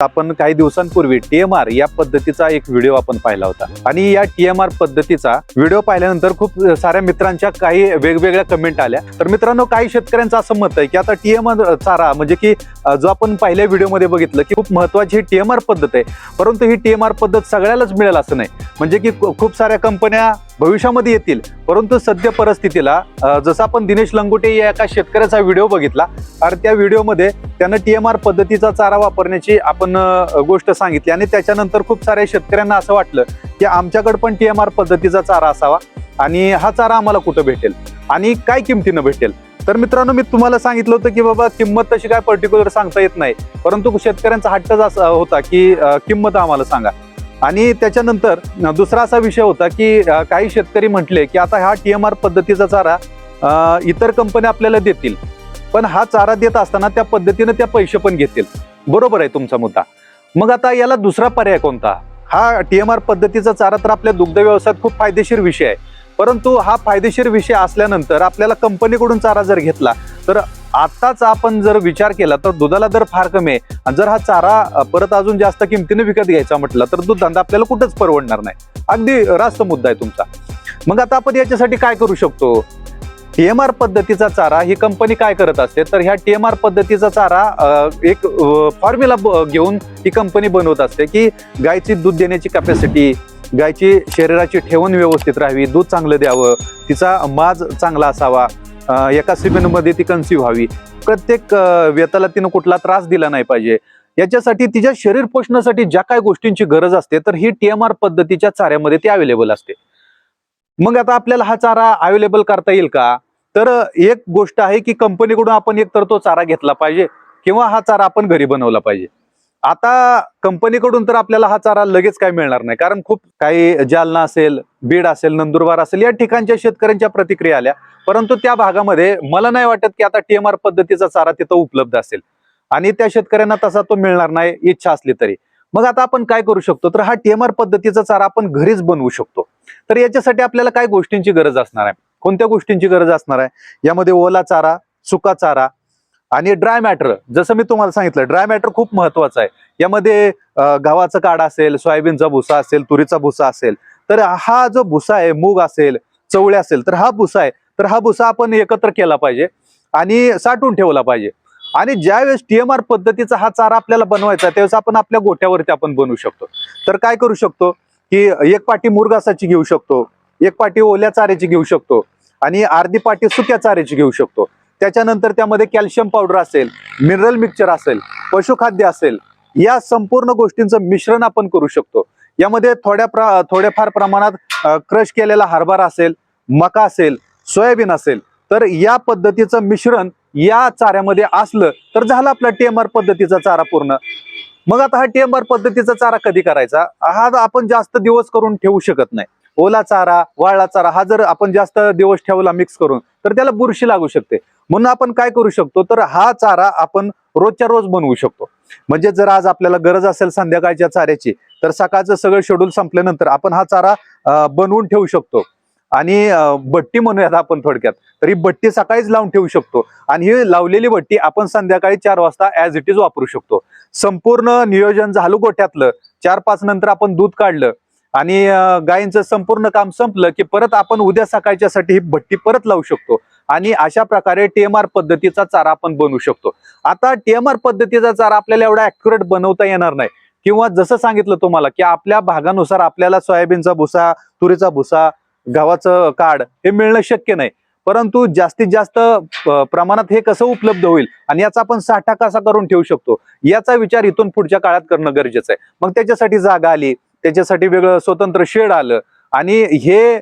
आपण काही दिवसांपूर्वी TMR या पद्धतीचा एक व्हिडिओ आपण पाहिला होता आणि या TMR पद्धतीचा व्हिडिओ पाहिल्यानंतर खूप साऱ्या मित्रांच्या काही वेगवेगळ्या कमेंट आल्या। तर मित्रांनो, काही शेतकऱ्यांचं असं मत आहे की आता TMR चारा म्हणजे की जो आपण पहिल्या व्हिडिओमध्ये बघितलं की खूप महत्त्वाची ही TMR पद्धत आहे, परंतु ही TMR पद्धत सगळ्यालाच मिळेल असं नाही। म्हणजे की खूप साऱ्या कंपन्या भविष्यामध्ये येतील, परंतु सध्या परिस्थितीला जसं आपण दिनेश लंगोटे या एका शेतकऱ्याचा व्हिडिओ बघितला आणि त्या व्हिडिओमध्ये त्यानं TMR पद्धतीचा चारा वापरण्याची आपण गोष्ट सांगितली आणि त्याच्यानंतर खूप साऱ्या शेतकऱ्यांना असं वाटलं की आमच्याकडे पण TMR पद्धतीचा चारा असावा आणि हा चारा आम्हाला कुठं भेटेल आणि काय किमतीनं भेटेल। तर मित्रांनो, मी तुम्हाला सांगितलं होतं की बाबा किंमत तशी काय पर्टिक्युलर सांगता येत नाही, परंतु शेतकऱ्यांचा हट्टच असा होता की किंमत आम्हाला सांगा। आणि त्याच्यानंतर दुसरा असा विषय होता की काही शेतकरी म्हटले की आता हा TMR पद्धतीचा चारा इतर कंपन्या आपल्याला देतील, पण हा चारा देत असताना त्या पद्धतीने त्या पैसे पण घेतील। बरोबर आहे तुमचा मुद्दा। मग आता याला दुसरा पर्याय कोणता? हा TMR पद्धतीचा चारा तर आपल्या दुग्ध व्यवसायात खूप फायदेशीर विषय आहे, परंतु हा फायदेशीर विषय असल्यानंतर आपल्याला कंपनीकडून चारा जर घेतला तर आताच आपण जर विचार केला तर दुधाला दर फार कमी आहे आणि जर हा चारा परत अजून जास्त किमतीने विकत घ्यायचा म्हटलं तर दूध धंदा आपल्याला कुठेच परवडणार नाही। अगदी रास्त मुद्दा आहे तुमचा। मग आता आपण याच्यासाठी काय करू शकतो? TMR पद्धतीचा चारा ही कंपनी काय करत असते तर ह्या TMR पद्धतीचा चारा एक फॉर्म्युला घेऊन ही कंपनी बनवत असते की गायची दूध देण्याची कॅपॅसिटी, गायची शरीराची ठेवण व्यवस्थित राहावी, दूध चांगलं द्यावं, तिचा माज चांगला असावा, एका सिमेंटमध्ये ती कन्सीव्ह व्हावी, प्रत्येक वेताला तिनं कुठला त्रास दिला नाही पाहिजे, याच्यासाठी तिच्या शरीर पोषणासाठी ज्या काही गोष्टींची गरज असते तर ही TMR पद्धतीच्या चाऱ्यामध्ये ती अवेलेबल असते। मग आता आपल्याला हा चारा अवेलेबल करता येईल का? तर एक गोष्ट आहे की कंपनीकडून आपण एक तर तो चारा घेतला पाहिजे किंवा हा चारा आपण घरी बनवला पाहिजे। आता कंपनीकडून तर आपल्याला हा चारा लगेच काय मिळणार नाही, कारण खूप काही जालना असेल, बीड असेल, नंदुरबार असेल या ठिकाणच्या शेतकऱ्यांच्या प्रतिक्रिया आल्या, परंतु त्या भागामध्ये मला नाही वाटत की आता TMR पद्धतीचा चारा तिथं उपलब्ध असेल आणि त्या शेतकऱ्यांना तसा तो मिळणार नाही इच्छा असली तरी। मग आता आपण काय करू शकतो तर हा TMR पद्धतीचा चारा आपण घरीच बनवू शकतो। तर याच्यासाठी आपल्याला काय गोष्टींची गरज असणार आहे? कोणत्या गोष्टींची गरज असणार आहे? यामध्ये ओला चारा, सुका चारा आणि ड्राय मॅटर। जसं मी तुम्हाला सांगितलं, ड्राय मॅटर खूप महत्वाचं आहे। यामध्ये गव्हाचं काढ असेल, सोयाबीनचा भुसा असेल, तुरीचा भुसा असेल, तर हा जो भुसा आहे, मूग असेल, चवळे असेल, तर हा भुसा आहे, तर हा भुसा आपण एकत्र केला पाहिजे आणि साठवून ठेवला पाहिजे। आणि ज्यावेळेस TMR पद्धतीचा हा चारा आपल्याला बनवायचा त्यावेळेस आपण आपल्या गोठ्यावरती आपण बनवू शकतो। तर काय करू शकतो की एक पाटी मुरघासाची घेऊ शकतो, एक पाटी ओल्या चाऱ्याची घेऊ शकतो आणि अर्धी पाटी सुक्या चाऱ्याची घेऊ शकतो। त्याच्यानंतर त्यामध्ये कॅल्शियम पावडर असेल, मिनरल मिक्सचर असेल, पशुखाद्य असेल, या संपूर्ण गोष्टींचं मिश्रण आपण करू शकतो। यामध्ये थोड्याफार प्रमाणात क्रश केलेला हरभरा असेल, मका असेल, सोयाबीन असेल, तर या पद्धतीचं मिश्रण या चाऱ्यामध्ये असलं तर झाला आपला TMR पद्धतीचा चारा पूर्ण। मग आता हा TMR पद्धतीचा चारा कधी करायचा? हा आपण जास्त दिवस करून ठेवू शकत नाही। ओला चारा, वाळला चारा हा जर आपण जास्त दिवस ठेवला मिक्स करून तर त्याला बुरशी लागू शकते। म्हणून आपण काय करू शकतो तर हा चारा आपण रोजच्या रोज बनवू शकतो। म्हणजे जर आज आपल्याला गरज असेल संध्याकाळच्या चाऱ्याची तर सकाळचं सगळं शेड्यूल संपल्यानंतर आपण हा चारा बनवून ठेवू शकतो आणि भट्टी म्हणूयात आपण थोडक्यात, तर ही भट्टी सकाळीच लावून ठेवू शकतो आणि ही लावलेली भट्टी आपण संध्याकाळी 4 वाजता ऍज इट इज वापरू शकतो। संपूर्ण नियोजन झालं गोठ्यातलं, 4-5 नंतर आपण दूध काढलं आणि गायींचं संपूर्ण काम संपलं की परत आपण उद्या सकाळच्यासाठी ही भट्टी परत लावू शकतो आणि अशा प्रकारे TMR पद्धतीचा चारा आपण बनवू शकतो। आता TMR पद्धतीचा चारा आपल्याला एवढा ऍक्युरेट बनवता येणार नाही, किंवा जसं सांगितलं तुम्हाला की आपल्या भागानुसार आपल्याला सोयाबीनचा भुसा, तुरीचा भुसा, गव्हाचं काढ हे मिळणं शक्य नाही, परंतु जास्तीत जास्त प्रमाणात हे कसं उपलब्ध होईल आणि याचा आपण साठा कसा करून ठेवू शकतो याचा विचार इथून पुढच्या काळात करणं गरजेचं आहे। मग त्याच्यासाठी जागा आली, त्याच्यासाठी वेगळं स्वतंत्र शेड आलं आणि हे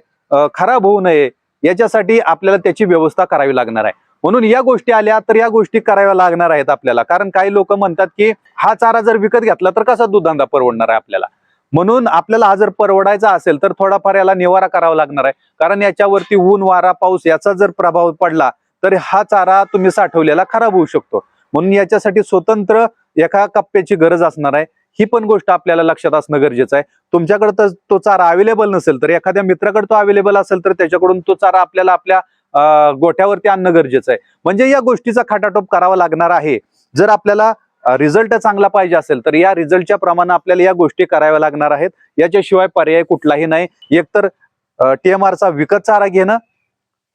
खराब होऊ नये याच्यासाठी आपल्याला त्याची व्यवस्था करावी लागणार आहे। म्हणून या गोष्टी आल्या तर या गोष्टी कराव्या लागणार आहेत आपल्याला, कारण काही लोक म्हणतात की हा चारा जर विकत घेतला तर कसा दूध धंदा परवडणार आहे आपल्याला। म्हणून आपल्याला हा जर परवडायचा असेल तर थोडाफार याला निवारा करावा लागणार आहे, कारण याच्यावरती ऊन, वारा, पाऊस याचा जर प्रभाव पडला तर हा चारा तुम्ही साठवलेला खराब होऊ शकतो। म्हणून याच्यासाठी स्वतंत्र एका कप्प्याची गरज असणार आहे। ही पण गोष्ट आपल्याला लक्षात असणं गरजेचं आहे। तुमच्याकडे तर तो चारा अवेलेबल नसेल तर एखाद्या मित्राकडे तो अवेलेबल असेल तर त्याच्याकडून तो चारा आपल्याला आपल्या गोठ्यावरती आणणं गरजेचं आहे। म्हणजे या गोष्टीचा खाटाटोप करावा लागणार आहे जर आपल्याला रिझल्ट चांगला पाहिजे असेल तर या रिझल्टच्या प्रमाणे आपल्याला या गोष्टी कराव्या लागणार आहेत. याच्याशिवाय पर्याय कुठलाही नाही. एकतर TMRचा विकत चारा घेणं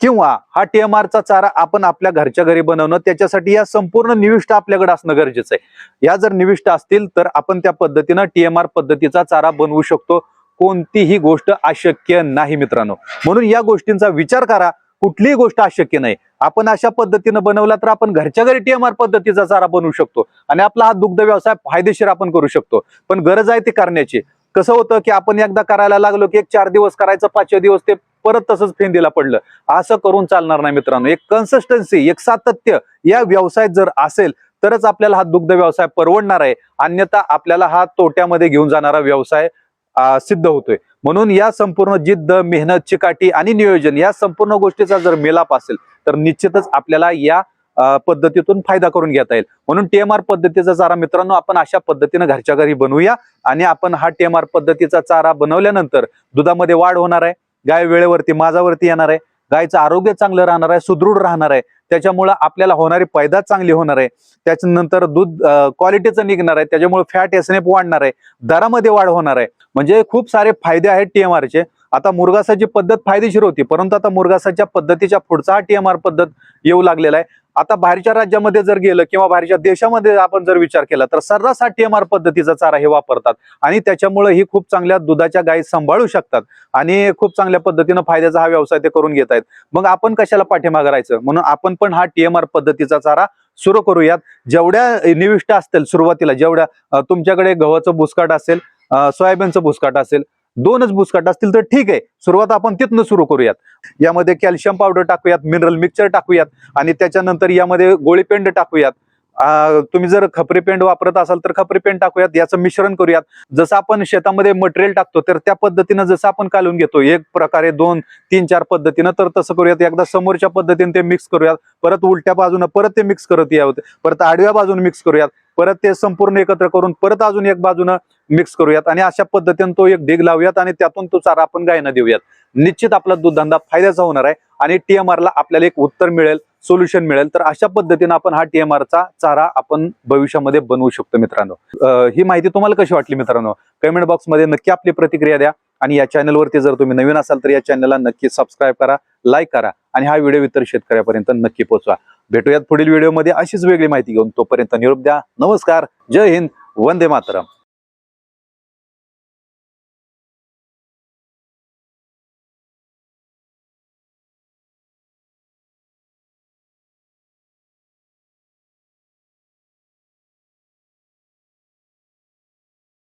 किंवा हा TMRचा चारा आपण आपल्या घरच्या घरी बनवणं. त्याच्यासाठी या संपूर्ण निविष्ठा आपल्याकडे असणं गरजेचं आहे. या जर निविष्ठा असतील तर आपण त्या पद्धतीनं TMR पद्धतीचा चारा बनवू शकतो. कोणतीही गोष्ट अशक्य नाही मित्रांनो. म्हणून या गोष्टींचा विचार करा. कुठलीही गोष्ट अशक्य नाही. आपण अशा पद्धतीनं बनवला तर आपण घरच्या घरी TMR पद्धतीचा चारा बनवू शकतो आणि आपला हा दुग्ध व्यवसाय फायदेशीर आपण करू शकतो. पण गरज आहे ती करण्याची. कसं होतं की आपण एकदा करायला लागलो की 4 दिवस करायचं, 5व्या दिवस ते परत तसंच फेंदीला पडलं. असं करून चालणार नाही मित्रांनो. एक कन्सिस्टन्सी, एक सातत्य या व्यवसायात जर असेल तरच आपल्याला हा दुग्ध व्यवसाय परवडणार आहे. अन्यथा आपल्याला हा तोट्यामध्ये घेऊन जाणारा व्यवसाय सिद्ध होतोय. म्हणून या संपूर्ण जिद्द, मेहनत, चिकाटी आणि नियोजन या संपूर्ण गोष्टीचा जर मेलाप असेल तर निश्चितच आपल्याला या पद्धतीतून फायदा करून घेता येईल. म्हणून TMR पद्धतीचा चारा मित्रांनो आपण अशा पद्धतीने घरच्या घरी बनवूया आणि आपण हा TMR पद्धतीचा चारा बनवल्यानंतर दुधामध्ये वाढ होणार आहे, गाय वेळेवरती माझावरती येणार आहे, गायचं आरोग्य चांगलं राहणार आहे, सुदृढ राहणार आहे. त्याच्यामुळे आपल्याला होणारी पैदास चांगली होणार आहे. त्याच्यानंतर दूध क्वालिटीचं निघणार आहे. त्याच्यामुळे फॅट एसएनएफ वाढणार आहे, दरामध्ये वाढ होणार आहे. म्हणजे खूप सारे फायदे आहेत TMRचे. आता मुरघासाची पद्धत फायदेशीर होती, परंतु आता मुरघासाच्या पद्धतीच्या पुढचा हा TMR पद्धत येऊ लागलेला आहे. आता बाहेरच्या राज्यामध्ये जर गेलं किंवा बाहेरच्या देशामध्ये आपण जर विचार केला तर सर्रास हा TMR पद्धतीचा चारा हे वापरतात आणि त्याच्यामुळे ही खूप चांगल्या दुधाच्या गायी सांभाळू शकतात आणि खूप चांगल्या पद्धतीनं फायद्याचा हा व्यवसाय ते करून घेत आहेत. मग आपण कशाला पाठीमागे राहायचं? म्हणून आपण पण हा TMR पद्धतीचा चारा सुरू करूयात. जेवढ्या निविष्ठा असतील सुरुवातीला, जेवढ्या तुमच्याकडे गव्हाचं बुसकाट असेल, सोयाबीनचं बुसकाट असेल, 2च बुसकाट असतील तर ठीक आहे. सुरुवात आपण तिथनं सुरू करूयात. यामध्ये कॅल्शियम पावडर टाकूयात, मिनरल मिक्सचर टाकूयात आणि त्याच्यानंतर यामध्ये गोळी पेंड टाकूयात. तुम्ही जर खपरी पेंड वापरत असाल तर खपरी पेंड टाकूयात. याचं मिश्रण करूयात. जसं आपण शेतामध्ये मटेरियल टाकतो तर त्या पद्धतीनं जसं आपण कालून घेतो एक प्रकारे 2, 3, 4 पद्धतीनं तर तसं करूयात. एकदा समोरच्या पद्धतीने ते मिक्स करूयात, परत उलट्या बाजूनं परत ते मिक्स करत यावं, परत आडव्या बाजून मिक्स करूयात, परत ते संपूर्ण एकत्र करून परत अजून एक बाजूनं मिक्स करूयात आणि अशा पद्धतीने तो एक ढीग लावूयात आणि त्यातून तो चारा आपण गायींना देऊयात. निश्चित आपला दूध धंदा फायद्याचा होणार आहे आणि TMRला आपल्याला एक उत्तर मिळेल, सोल्युशन मिळेल. तर अशा पद्धतीने आपण हा TMRचा चारा आपण भविष्यामध्ये बनवू शकतो मित्रांनो. ही माहिती तुम्हाला कशी वाटली मित्रांनो? कमेंट बॉक्समध्ये नक्की आपली प्रतिक्रिया द्या आणि या चॅनलवरती जर तुम्ही नवीन असाल तर या चॅनलला नक्की सबस्क्राईब करा, लाईक करा आणि हा व्हिडिओ इतर शेतकऱ्यापर्यंत नक्की पोहोचवा. भेटूयात पुढील व्हिडिओमध्ये अशीच वेगळी माहिती घेऊन. तोपर्यंत निरोप द्या. नमस्कार, जय हिंद, वंदे मातरम.